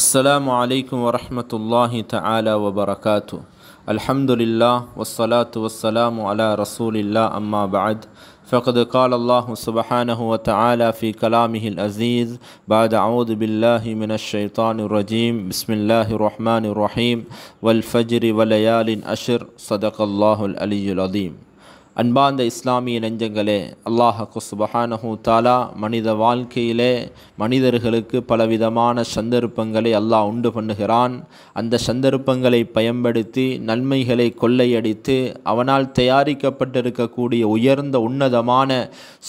السلام عليكم ورحمة الله تعالى وبركاته. الحمد لله والصلاة والسلام على رسول الله أما بعد فقد قال الله سبحانه وتعالى في كلامه العزيز بعد أعوذ بالله من الشيطان الرجيم بسم الله الرحمن الرحيم والفجر وليال عشر صدق الله العلي العظيم. அன்பார்ந்த இஸ்லாமிய நெஞ்சங்களே, அல்லாஹு சுப்ஹானஹு தஆலா மனித வாழ்க்கையிலே மனிதர்களுக்கு பலவிதமான சந்தர்ப்பங்களை அல்லாஹ் உண்டு பண்ணுகிறான். அந்த சந்தர்ப்பங்களை பயன்படுத்தி நன்மைகளை கொள்ளையடித்து அவனால் தயாரிக்கப்பட்டிருக்கக்கூடிய உயர்ந்த உன்னதமான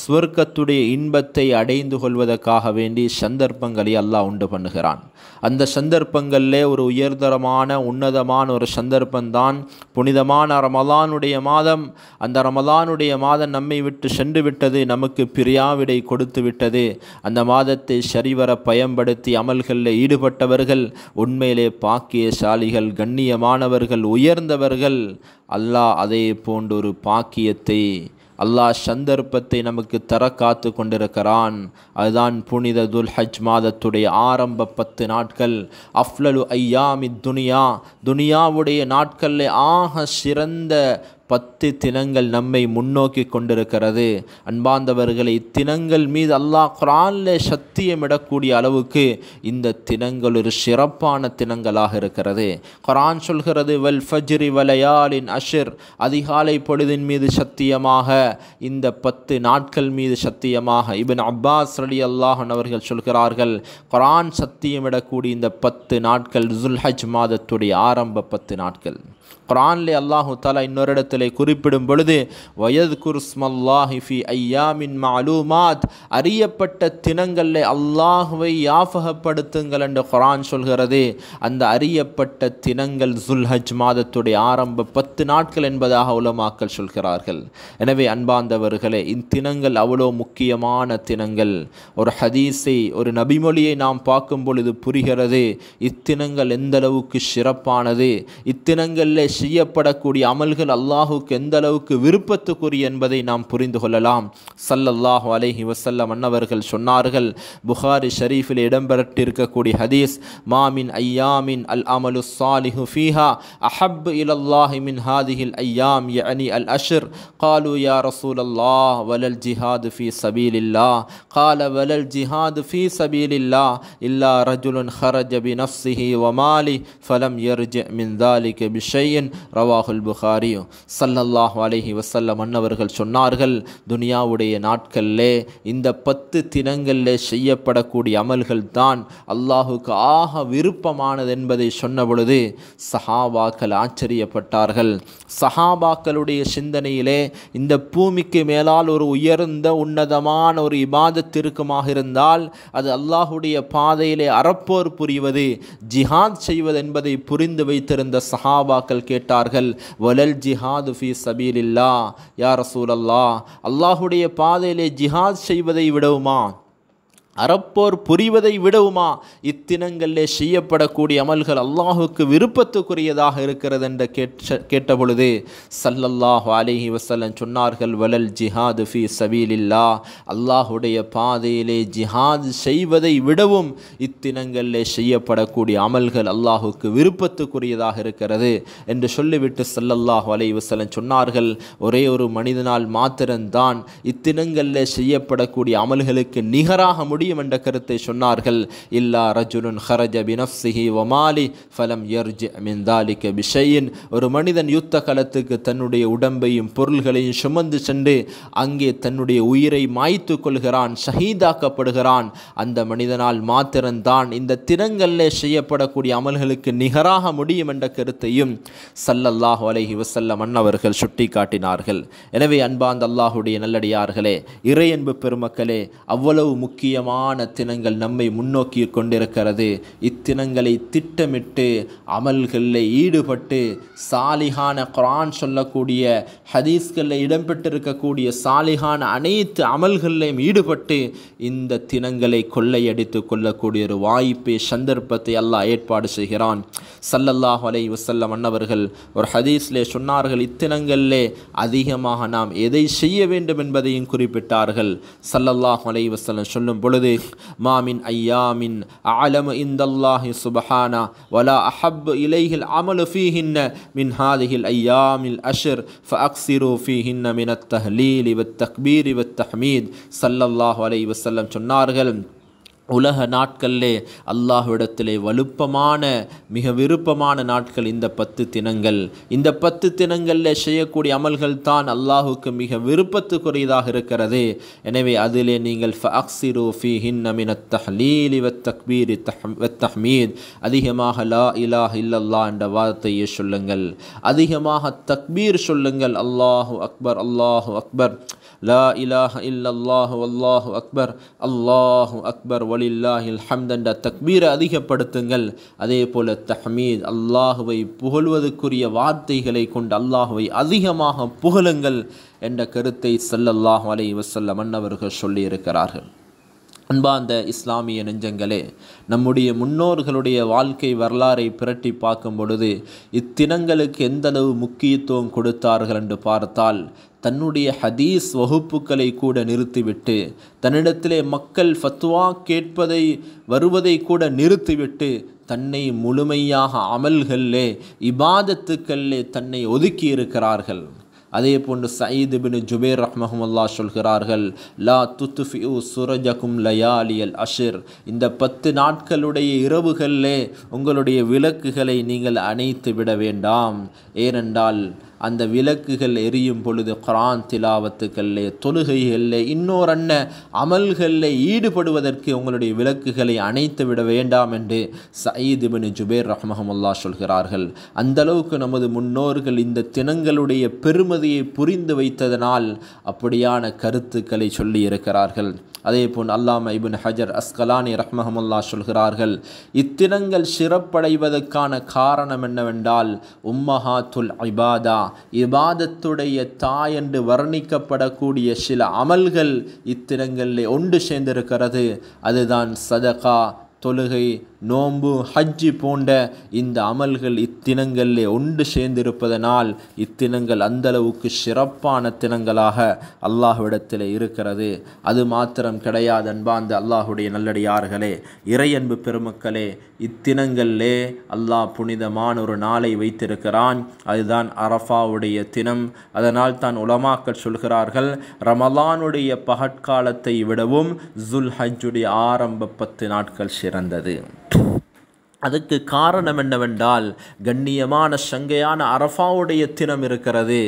சுவர்க்கத்துடைய இன்பத்தை அடைந்து கொள்வதற்காக வேண்டி சந்தர்ப்பங்களை அல்லாஹ் உண்டு பண்ணுகிறான். அந்த சந்தர்ப்பங்களிலே ஒரு உயர்தரமான உன்னதமான ஒரு சந்தர்ப்பம்தான் புனிதமான ரமலானுடைய மாதம். அந்த ரமலானுடைய மாதம் நம்மை விட்டு சென்று விட்டது, நமக்கு பிரியாவிடை கொடுத்து விட்டது. அந்த மாதத்தை சரிவர பயன்படுத்தி அமல்களில் ஈடுபட்டவர்கள் உண்மையிலே பாக்கியசாலிகள், கண்ணியமானவர்கள், உயர்ந்தவர்கள். அல்லாஹ் அதே போன்றொரு பாக்கியத்தை அல்லாஹ் சந்தர்ப்பத்தை நமக்கு தர காத்து கொண்டிருக்கிறான். அதுதான் புனித துல்ஹஜ் மாதத்துடைய ஆரம்ப 10 நாட்கள். அஃப்லலு ஐயாமி துனியாவுடைய நாட்களில் ஆக சிறந்த 10 தினங்கள் நம்மை முன்னோக்கி கொண்டிருக்கிறது. அன்பார்ந்தவர்களை, இத்தினங்கள் மீது அல்லாஹ் குர்ஆனில் சத்தியமிடக்கூடிய அளவுக்கு இந்த தினங்கள் ஒரு சிறப்பான தினங்களாக இருக்கிறது. குர்ஆன் சொல்கிறது, வல் ஃபஜ்ரி வலயாலின் அஷ்ர், அதிகாலை பொழுதின் மீது சத்தியமாக, இந்த 10 நாட்கள் மீது சத்தியமாக. இப்னு அப்பாஸ் ரலியல்லாஹு அன்ஹு அவர்கள் சொல்கிறார்கள், குர்ஆன் சத்தியமிடக்கூடிய இந்த 10 நாட்கள் துல்ஹஜ் மாதத்துடைய ஆரம்ப 10 நாட்கள். குர்ஆனிலே அல்லாஹு தஆலா இன்னொரு இடத்திலே குறிப்பிடும் பொழுது, வயத்குரு ஸ்மல்லாஹி ஃபி ஐயாமின் மஅலூமாத், அறியப்பட்ட தினங்களிலே அல்லாஹ்வை யாஃபகப்படுத்துங்கள் என்று குர்ஆன் சொல்கிறது. அந்த அறியப்பட்ட தினங்கள் துல்ஹஜ் மாதத்துடைய ஆரம்ப 10 நாட்கள் என்பதாக உலமாக்கள் சொல்கிறார்கள். எனவே அன்பார்ந்தவர்களே, இத்தினங்கள் அவ்வளோ முக்கியமான தினங்கள். ஒரு ஹதீஸை, ஒரு நபிமொழியை நாம் பார்க்கும் பொழுது புரிகிறது இத்தினங்கள் எந்த அளவுக்கு சிறப்பானது, இத்தினங்களில் செய்யப்படக்கூடிய அமல்கள் அல்லாஹுக்கு எந்த அளவுக்கு விருப்பத்துக்குரிய என்பதை நாம் புரிந்து கொள்ளலாம். ஸல்லல்லாஹு அலைஹி வஸல்லம் அன்னவர்கள் சொன்னார்கள், புகாரி ஷரீஃபில் இடம்பெற்றிருக்கக்கூடிய ஹதீஸ், மாமின் ஐயாமின் அல் அமலு ஸாலிஹு ஃபீஹா அஹப் இலல்லாஹி மின் ஹாதிஹில் ஐயாம் யஅனி அல் அஷ்ர். காலு யா ரசூலல்லாஹ் வலல் ஜிஹாது ஃபீ சபீலில்லாஹ். கால வலல் ஜிஹாது ஃபீ சபீலில்லாஹ் இல்லா ரஜுலுன் ஹரஜ பினஃப்ஸிஹி வ மாலி ஃபலம் யர்ஜி மின் ذلك பிஷையின் ரவாஹுல் புகாரி. ஸல்லல்லாஹு அலைஹி வஸல்லம் அன்னவர்கள் சொன்னார்கள், துனியாவுடைய நாட்களிலே இந்த 10 தினங்களிலே செய்யப்படக்கூடிய அமல்கள் தான் அல்லாஹுக்கு ஆக விருப்பமானது என்பதை சொன்ன பொழுது சஹாபாக்கள் ஆச்சரியப்பட்டார்கள். சஹாபாக்களுடைய சிந்தனையிலே இந்த பூமிக்கு மேலால் ஒரு உயர்ந்த உன்னதமான ஒரு இபாதத் இருக்குமாக இருந்தால் அது அல்லாஹுடைய பாதையிலே அறப்போர் புரிவது, ஜிஹாத் செய்வது என்பதை புரிந்து வைத்திருந்த சஹாபாக்கள் கேட்டார்கள், வலல் ஜிஹாது ஃபீ சபீலில்லாஹ் யா ரசூலல்லாஹ், அல்லாஹுடைய பாதையிலே ஜிஹாத் செய்வதை விடவுமா, அறப்போர் புரிவதை விடவுமா இத்தினங்களிலே செய்யப்படக்கூடிய அமல்கள் அல்லாஹுக்கு விருப்பத்துக்குரியதாக இருக்கிறது என்று கேட்டபொழுது ஸல்லல்லாஹு அலைஹி வஸல்லம் சொன்னார்கள், வலல் ஜிஹாது ஃபீ சபீலில்லாஹ், அல்லாஹுடைய பாதையிலே ஜிஹாத் செய்வதை விடவும் இத்தினங்களிலே செய்யப்படக்கூடிய அமல்கள் அல்லாஹுக்கு விருப்பத்துக்குரியதாக இருக்கிறது என்று சொல்லிவிட்டு ஸல்லல்லாஹு அலைஹி வஸல்லம் சொன்னார்கள், ஒரே ஒரு மனிதனால் மாத்திரம்தான் இத்தினங்களிலே செய்யப்படக்கூடிய அமல்களுக்கு நிகராக முடியும் என்ற கருத்தை சொன்னார்கள். இல்லா ரஜுலுன் ஹரஜ பினஃப்ஸிஹி வ மாலி ஃபலம் யர்ஜி மின் ذلك பிஷையின், ஒரு மனிதன் யுத்த களத்துக்கு தன்னுடைய உடம்பையும் பொருள்களையும் சுமந்து சென்று அங்கே தன்னுடைய உயிரை மாய்த்து கொள்கிறான், ஷஹீதாக்கப்படுகிறான். அந்த மனிதனால் மாத்திரம்தான் இந்த தினங்களிலே செய்யப்படக்கூடிய அமல்களுக்கு நிகராக முடியும் என்ற கருத்தையும் ஸல்லல்லாஹு அலைஹி வஸல்லம் அன்னவர்கள் சுட்டி காட்டினார்கள். எனவே அன்பார்ந்த அல்லாஹுடைய நல்லடியார்களே, இறையன்பு பெருமக்களே, அவ்வளவு முக்கியமான தினங்கள் நம்மை முன்னோக்கி கொண்டிருக்கிறது. இத்தினங்களை திட்டமிட்டு அமல்களில் ஈடுபட்டு சாலிஹான குர்ஆன் சொல்லக்கூடிய ஹதீஸ்களில் இடம்பெற்றிருக்கக்கூடிய சாலிஹான அனைத்து அமல்களிலும் ஈடுபட்டு இந்த தினங்களை கொள்ளையடித்து கொள்ளக்கூடிய ஒரு வாய்ப்பை, சந்தர்ப்பத்தை அல்லாஹ் ஏற்பாடு செய்கிறான். ஸல்லல்லாஹு அலைஹி வஸல்லம் அன்னவர்கள் ஒரு ஹதீஸ்லே சொன்னார்கள், இத்தினங்களிலே அதிகமாக நாம் எதை செய்ய வேண்டும் என்பதையும் குறிப்பிட்டார்கள். ஸல்லல்லாஹு அலைஹி வஸல்லம் சொல்லும் பொழுது, மாமின் ஐயாமின் அலமு இந்தல்லாஹி சுப்ஹானா வலா அஹப்பு இலைஹில் அமலு ஃபீஹின்ன மின் ஹாதிஹில் ஐயாமில் அஷ்ர் ஃபஅக்ஸிரு ஃபீஹின்ன மினத் தஹ்லீலி வத் தக்பீரி வத் தஹ்மீத். ஸல்லல்லாஹு அலைஹி வஸல்லம் சொன்னார்கள், உலக நாட்களிலே அல்லாஹ்விடத்திலே வலுப்பமான மிக விருப்பமான நாட்கள் இந்த 10 தினங்கள். இந்த 10 தினங்களில் செய்யக்கூடிய அமல்கள் தான் அல்லாஹுக்கு மிக விருப்பத்துக்குரியதாக இருக்கிறது. எனவே அதிலே நீங்கள் ஃபஅக்ஸிரு ஃபீஹின்ன மினத் தஹ்லீலி வத் தக்பீரி வத் தஹ்மீத், அதிகமாக லா இலாஹ இல்லல்லாஹ் என்ற வார்த்தையை சொல்லுங்கள், அதிகமாக தக்பீர் சொல்லுங்கள், அல்லாஹு அக்பர் அல்லாஹு அக்பர், லா இலாஹ இல்லல்லாஹ் வல்லாஹு அக்பர் அல்லாஹு அக்பர் வலில்லாஹில் ஹம்த் என்ற தக்பீரை அதிகப்படுத்துங்கள். அதே போல தஹ்மீத், அல்லாஹுவை புகழ்வதற்குரிய வார்த்தைகளை கொண்டு அல்லாஹுவை அதிகமாக புகழுங்கள் என்ற கருத்தை ஸல்லல்லாஹு அலைஹி வஸல்லம் அன்னவர்கள் சொல்லியிருக்கிறார்கள். அன்பார்ந்த இஸ்லாமிய நெஞ்சங்களே, நம்முடைய முன்னோர்களுடைய வாழ்க்கை வரலாறை பிரட்டி பார்க்கும் பொழுது இத்தினங்களுக்கு எந்தளவு முக்கியத்துவம் கொடுத்தார்கள் என்று பார்த்தால், தன்னுடைய ஹதீஸ் வகுப்புகளை கூட நிறுத்திவிட்டு, தன்னிடத்திலே மக்கள் ஃபத்வா கேட்பதை வருவதை கூட நிறுத்திவிட்டு, தன்னை முழுமையாக அமல்களிலே இபாதத்துக்களிலே தன்னை ஒதுக்கி இருக்கிறார்கள். அதே போன்று சயீத் இப்னு ஜுபைர் ரஹ்மஹுல்லாஹ் சொல்கிறார்கள், லா துத்ஃபிஉ சுரஜகும் லயாலியல் அஷ்ர், இந்த 10 நாட்களுடைய இரவுகளிலே உங்களுடைய விளக்குகளை நீங்கள் அணைத்து விட வேண்டாம். ஏனென்றால் அந்த விளக்குகள் எரியும் பொழுது குர்ஆன் திலாவத்துக்களிலே, தொழுகைகளிலே, இன்னொரன்ன அமல்களில் ஈடுபடுவதற்கு உங்களுடைய விளக்குகளை அணைத்து விட வேண்டாம் என்று சயீத் இப்னு ஜுபைர் ரஹ்மஹுல்லாஹ் சொல்கிறார்கள். அந்தளவுக்கு நமது முன்னோர்கள் இந்த தினங்களுடைய பெருமதியை புரிந்து வைத்ததனால் அப்படியான கருத்துக்களை சொல்லி இருக்கிறார்கள். அதே போல் அல்லாமா இப்னு ஹஜர் அஸ்கலானி ரஹ்மஹுல்லாஹ் சொல்கிறார்கள், இத்தினங்கள் சிறப்படைவதற்கான காரணம் என்னவென்றால், உம்மஹாத்துல் இபாதா, இபாதத்துடைய தாய் என்று வர்ணிக்கப்படக்கூடிய சில அமல்கள் இத்தினங்களில் ஒன்று சேர்ந்திருக்கிறது. அதுதான் சதகா, தொழுகை, நோன்பு, ஹஜ்ஜி போன்ற இந்த அமல்கள் இத்தினங்களிலே ஒன்று சேர்ந்திருப்பதனால் இத்தினங்கள் அந்தளவுக்கு சிறப்பான தினங்களாக அல்லாஹ்விடத்தில் இருக்கிறது. அது மாத்திரம் கிடையாது. அன்பார்ந்த அல்லாஹுடைய நல்லடியார்களே, இறையன்பு பெருமக்களே, இத்தினங்களிலே அல்லாஹ் புனிதமான ஒரு நாளை வைத்திருக்கிறான். அதுதான் அரஃபாவுடைய தினம். அதனால் தான் உலமாக்கள் சொல்கிறார்கள், ரமலானுடைய பகற்காலத்தை விடவும் ஜுல் ஹஜ்ஜுடைய ஆரம்ப 10 நாட்கள் சிறந்தது. அதுக்கு காரணம் என்னவென்றால், கண்ணியமான சங்கையான அரஃபாவுடைய தினம் இருக்கிறது.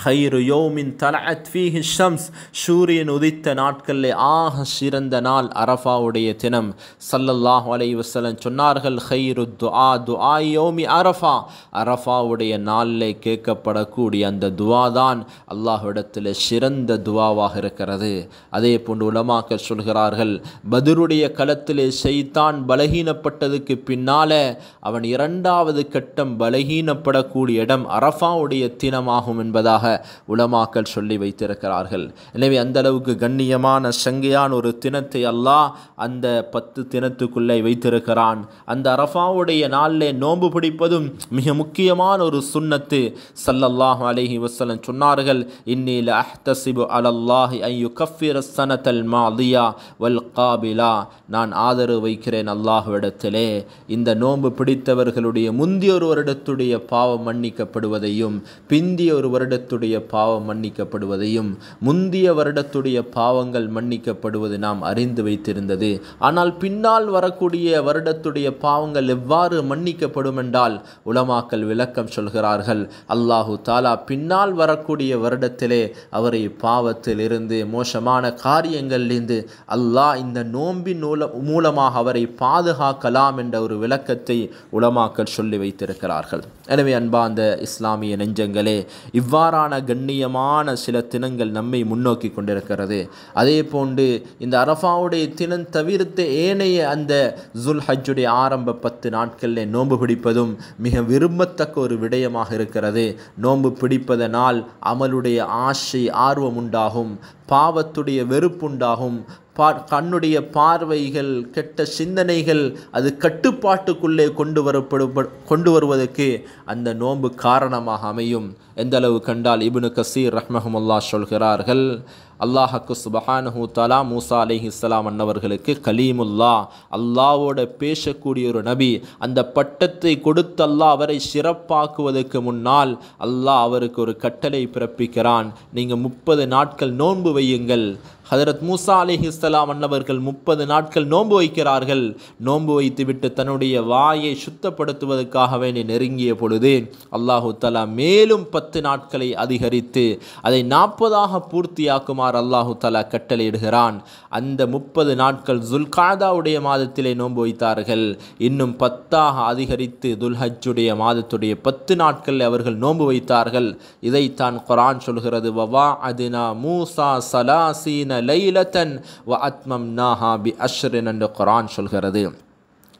ஹைரு யௌமின் தலஅத் ஃபீஹி ஷம்ஸ், சூரியன் உதித்த நாட்களில் ஆக சிறந்த நாள் அரஃபாவுடைய தினம். ஸல்லல்லாஹு அலைஹி வஸல்லம் சொன்னார்கள், ஹைரு துஆ துஆ யௌமி அரஃபா, அரஃபாவுடைய நாளில் கேட்கப்படக்கூடிய அந்த துவா தான் அல்லாஹ்விடத்தில் சிறந்த துவாவாக இருக்கிறது. அதே போன்று உலமாக்கள் சொல்கிறார்கள், பத்ருடைய களத்திலே ஷைத்தான் பலகீனப்பட்டதுக்கு பின்னால் அவன் 2வது கட்டம் பலகீனப்படக்கூடிய இடம் அரஃபாவுடைய தினமாகும் என்பதாக உலமாக்கள் சொல்லி வைத்திருக்கிறார்கள். எனவே அந்த அளவுக்கு கண்ணியமான சங்கையான ஒரு தினத்தை அல்லாஹ் அந்த 10 தினத்துக்குள்ளே வைத்திருக்கிறான். அந்த அரஃபாவுடைய நாளிலே நோன்பு பிடிப்பதும் மிக முக்கியமான ஒரு சுன்னத்து. ஸல்லல்லாஹு அலைஹி வஸல்லம் சொன்னார்கள், இன்னி லஅஹ்தஸிபு அலல்லாஹி அன் யுகஃபிர ஸனத்தல் மாதியா வல் காபிலா, நான் ஆதரவு வைக்கிறேன் அல்லாஹ்விடத்திலே இந்த நோன்பு பிடித்தவர்களுடைய முந்திய ஒரு வருடத்துடைய பாவம் மன்னிக்கப்படுவதையும் பிந்திய ஒரு வருடத்துடைய பாவம் மன்னிக்கப்படுவதையும். முந்திய வருடத்துடைய பாவங்கள் மன்னிக்கப்படுவது நாம் அறிந்து வைத்திருந்தது. ஆனால் பின்னால் வரக்கூடிய வருடத்துடைய பாவங்கள் எவ்வாறு மன்னிக்கப்படும் என்றால் உலமாக்கள் விளக்கம் சொல்கிறார்கள், அல்லாஹு தாலா பின்னால் வரக்கூடிய வருடத்திலே அவரை பாவத்தில் இருந்து மோசமான காரியங்களிலிருந்து அல்லாஹ் இந்த நோன்பின் மூலமாக அவரை பாதுகாக்கலாம் என்ற ஒரு விளக்கத்தை உலமாக்கள் சொல்லி வைத்திருக்கிறார்கள். எனவே அன்பார்ந்த இஸ்லாமிய நெஞ்சங்களே, இவ்வாறான கண்ணியமான சில தினங்கள் நம்மை முன்னோக்கி கொண்டிருக்கிறது. அதே போன்று இந்த அரஃபாவுடைய தினம் தவிர்த்து ஏனைய அந்த ஜுல் ஹஜ்ஜுடைய ஆரம்ப 10 நாட்களில் நோன்பு பிடிப்பதும் மிக விரும்பத்தக்க ஒரு விடயமாக இருக்கிறது. நோன்பு பிடிப்பதனால் அமலுடைய ஆசை ஆர்வம் உண்டாகும், பாவத்துடைய வெறுப்புண்டாகும், கண்ணுடைய பார்வைகள், கெட்ட சிந்தனைகள் அது கட்டுப்பாட்டுக்குள்ளே கொண்டு வருவதற்கு அந்த நோன்பு காரணமாக அமையும். எந்த அளவு கண்டால் இப்னு கசீர் ரஹ்மஹுல்லாஹ் சொல்கிறார்கள், அல்லாஹ்க்கு சுப்ஹானஹு தஆலா மூசா அலைஹிஸ்ஸலாம் அன்னவர்களுக்கு கலீமுல்லா, அல்லாஹ்வோட பேசக்கூடிய ஒரு நபி, அந்த பட்டத்தை கொடுத்து அல்லாஹ் அவரை சிறப்பாக்குவதற்கு முன்னால் அல்லாஹ் அவருக்கு ஒரு கட்டளை பிறப்பிக்கிறான், நீங்கள் 30 நாட்கள் நோன்பு வையுங்கள். ஹதரத் மூசா அலைஹிஸ்ஸலாம் அன்னவர்கள் 30 நாட்கள் நோன்பு வைக்கிறார்கள். நோன்பு வைத்துவிட்டு தன்னுடைய வாயை சுத்தப்படுத்துவதற்காக வேண்டி நெருங்கிய பொழுது அல்லாஹு தஆலா மேலும் 10 நாட்களை அதிகரித்து அதை 40ஆக பூர்த்தியாக்குமாறு அல்லாஹு தஆலா கட்டளையிடுகிறான். அந்த 30 நாட்கள் துல்காதாவுடைய மாதத்திலே நோன்பு வைத்தார்கள். இன்னும் 10ஆக அதிகரித்து துல்ஹஜ்ஜுடைய மாதத்துடைய 10 நாட்கள் அவர்கள் நோன்பு வைத்தார்கள். இதைத்தான் குர்ஆன் சொல்கிறது, வவாஅத்னா மூசா ஸலாஸீன லைலத்தன் வ அத்மம்னாஹா பி அஷ்ரின் என்று குர்ஆன் சொல்கிறது.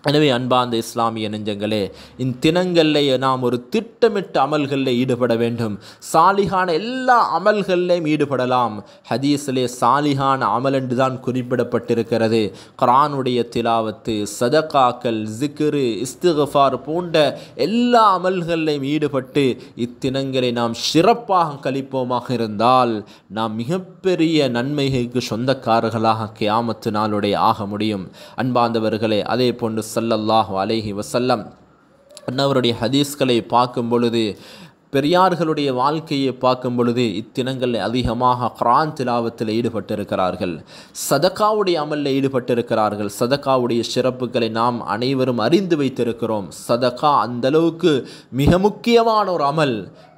எனவே அன்பார்ந்த இஸ்லாமிய நெஞ்சங்களே, இந்த தினங்களில் நாம் ஒரு திட்டமிட்ட அமல்களில் ஈடுபட வேண்டும். சாலிகான எல்லா அமல்களிலையும் ஈடுபடலாம். ஹதீஸிலே சாலிகான அமல் என்று தான் குறிப்பிடப்பட்டிருக்கிறது. குர்ஆனுடைய திலாவத்து, சதகாக்கள், ஜிக்ரு, இஸ்திக்ஃபார் போன்ற எல்லா அமல்களிலையும் ஈடுபட்டு இத்தினங்களை நாம் சிறப்பாக கழிப்போமாக இருந்தால் நாம் மிகப்பெரிய நன்மைகளுக்கு சொந்தக்காரர்களாக கியாமத்து நாளுடைய ஆக முடியும். அன்பார்ந்தவர்களே, அதே போன்று ஸல்லல்லாஹு அலைஹி வஸல்லம் அன்னவருடைய ஹதீஸ்களை பார்க்கும் பொழுது, பெரியார்களுடைய வாழ்க்கையை பார்க்கும் பொழுது இத்தினங்களில் அதிகமாக குர்ஆன் திலாவத்தில் ஈடுபட்டிருக்கிறார்கள். சதகாவுடைய அமலில் ஈடுபட்டிருக்கிறார்கள். சதகாவுடைய சிறப்புகளை நாம் அனைவரும் அறிந்து வைத்திருக்கிறோம். சதகா அந்தளவுக்கு மிக முக்கியமான ஒரு அமல்.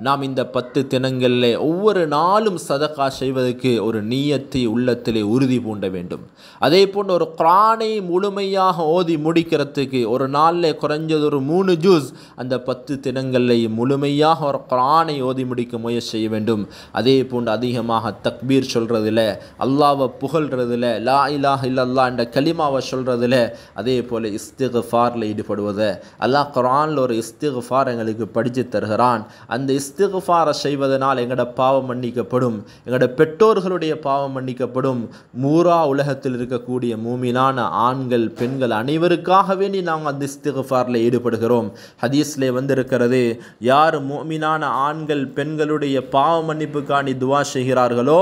நாம் இந்த 10 தினங்களில் ஒவ்வொரு நாளும் சதகா செய்வதற்கு ஒரு நீயத்தை உள்ளத்திலே உறுதி பூண்ட வேண்டும். அதே போன்று ஒரு குர்ஆனை முழுமையாக ஓதி முடிக்கிறதுக்கு ஒரு நாளில் குறைஞ்சது ஒரு 3 ஜூஸ் அந்த 10 தினங்களில் முழுமையாக ஒரு குர்ஆனை ஓதி முடிக்க முயற்சி செய்ய வேண்டும். அதே போன்று அதிகமாக தக்பீர் சொல்கிறதில், அல்லாஹ்வை புகழ்கிறதில், லா இலாஹ இல்லல்லாஹ் என்ற கலிமாவை சொல்கிறதில், அதே போல் இஸ்திக்ஃபாரில் ஈடுபடுவது. அல்லாஹ் குர்ஆனில் ஒரு இஸ்திக்ஃபார் எங்களுக்கு படித்து தருகிறான். அந்த இஸ்திக்ஃபாரை செய்வதனால் எங்களோட பாவம் மன்னிக்கப்படும், எங்களோட பெற்றோர்களுடைய பாவம் மன்னிக்கப்படும். மூரா உலகத்தில் இருக்கக்கூடிய மூமினான ஆண்கள் பெண்கள் அனைவருக்காக வேண்டி நாங்கள் அந்த இஸ்திக்ஃபாரில் ஈடுபடுகிறோம். ஹதீஸ்லே வந்திருக்கிறது, யார் மூமினான ஆண்கள் பெண்களுடைய பாவ மன்னிப்புக்காண்டி துவா செய்கிறார்களோ,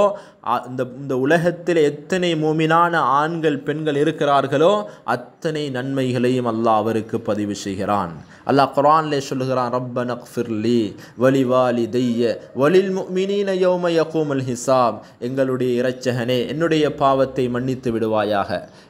இந்த உலகத்தில் எத்தனை மூமினான ஆண்கள் பெண்கள் இருக்கிறார்களோ அத்தனை நன்மைகளையும் அல்லாஹ் அவருக்கு பதிவு செய்கிறான். அல்லாஹ் குர்ஆனிலே சொல்லுகிறான், ரப்பனா ஃபிர்லி வலிவாலிதைய வலில் முஃமினீன யௌம யகூமுல் ஹிசாப். எங்களுடைய இரட்சகனே, என்னுடைய பாவத்தை மன்னித்து விடுவாயாக,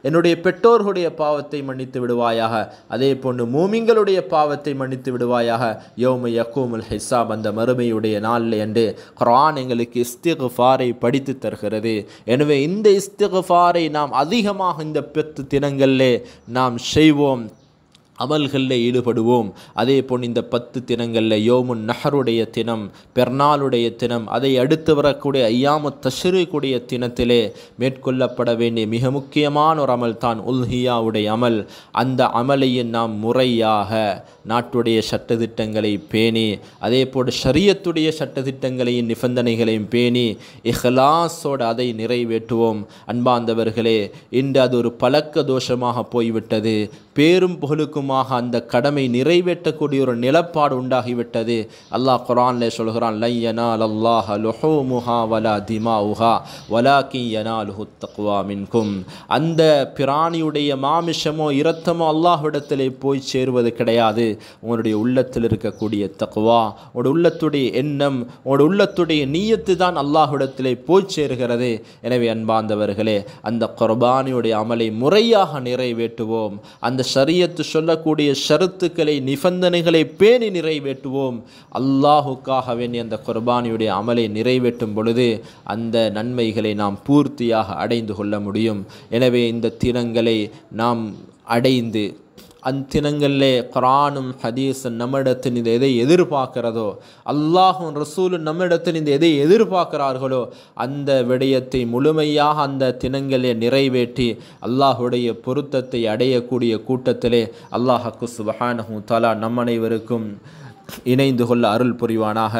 என்னுடைய பெற்றோர்களுடைய பாவத்தை மன்னித்து விடுவாயாக, அதே போன்று மூமின்களுடைய பாவத்தை மன்னித்து விடுவாயாக, யௌம யகூமுல் ஹிசாப், அந்த மறுமையுடைய நாளில் என்று குர்ஆன் எங்களுக்கு இஸ்திக்ஃபாரை படித்து தருகிறது. எனவே இந்த இஸ்திக்ஃபாரை நாம் அதிகமாக இந்த 10 தினங்களிலே நாம் செய்வோம், அமல்களில் ஈடுபடுவோம். அதே போல் இந்த 10 தினங்களில் யோமுன் நஹருடைய தினம், பெர்னாலுடைய தினம், அதை அடுத்து வரக்கூடிய ஐயாமு தஷ்ரீக்குடைய தினத்திலே மேற்கொள்ளப்பட வேண்டிய மிக முக்கியமான ஒரு அமல் தான் உல்ஹியாவுடைய அமல். அந்த அமலையும் நாம் முறையாக நாட்டுடைய சட்டத்திட்டங்களை பேணி, அதே போல் ஷரியத்துடைய சட்டத்திட்டங்களையும் நிபந்தனைகளையும் பேணி இஹ்லாஸோடு அதை நிறைவேற்றுவோம். அன்பார்ந்தவர்களே, இன்று அது ஒரு பழக்க தோஷமாக போய்விட்டது. பேரும் புகழுக்குமாக அந்த கடமை நிறைவேற்றக்கூடிய ஒரு நிலப்பாடு உண்டாகிவிட்டது. அல்லாஹ் குர்ஆனிலே சொல்கிறான், லன் யனாலல்லாஹ லுஹூமுஹா வலா திமாஉஹா வலாகின் யனாலுஹு தக்வா மின்கும். அந்த பிராணியுடைய மாமிசமோ இரத்தமோ அல்லாஹ்விடத்திலே போய் சேருவது கிடையாது. உங்களுடைய உள்ளத்தில் இருக்கக்கூடிய தக்வா, உங்களுடைய உள்ளத்துடைய எண்ணம், உங்களுடைய உள்ளத்துடைய நீயத்து தான் அல்லாஹ்விடத்திலே போய் சேருகிறது. எனவே அன்பார்ந்தவர்களே, அந்த குர்பானியுடைய அமலை முறையாக நிறைவேற்றுவோம். அந்த ஷரியத்து சொல்லக்கூடிய ஷரத்துக்களை நிபந்தனைகளை பேணி நிறைவேற்றுவோம். அல்லாஹுக்காக வேண்டிய அந்த குர்பானியுடைய அமலை நிறைவேற்றும் பொழுது அந்த நன்மைகளை நாம் பூர்த்தியாக அடைந்து கொள்ள முடியும். எனவே இந்த தினங்களை நாம் அடைந்து அந்த தினங்களிலே குர்ஆனும் ஹதீஸும் நம்மிடத்தில் இந்த எதை எதிர்பார்க்கிறதோ, அல்லாஹும் ரசூலும் நம்மிடத்தில் இந்த எதை எதிர்பார்க்கிறார்களோ அந்த விடயத்தை முழுமையாக அந்த தினங்களிலே நிறைவேற்றி அல்லாஹுடைய பொருத்தத்தை அடையக்கூடிய கூட்டத்திலே அல்லாஹ்க்கு சுப்ஹானஹு தஆலா நம் அனைவருக்கும் இணைந்து கொள்ள அருள் புரிவானாக.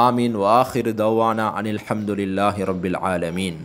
ஆமீன். வ ஆகிரு தவானா அனில் ஹம்துலில்லாஹி ரப்பில் ஆலமீன்.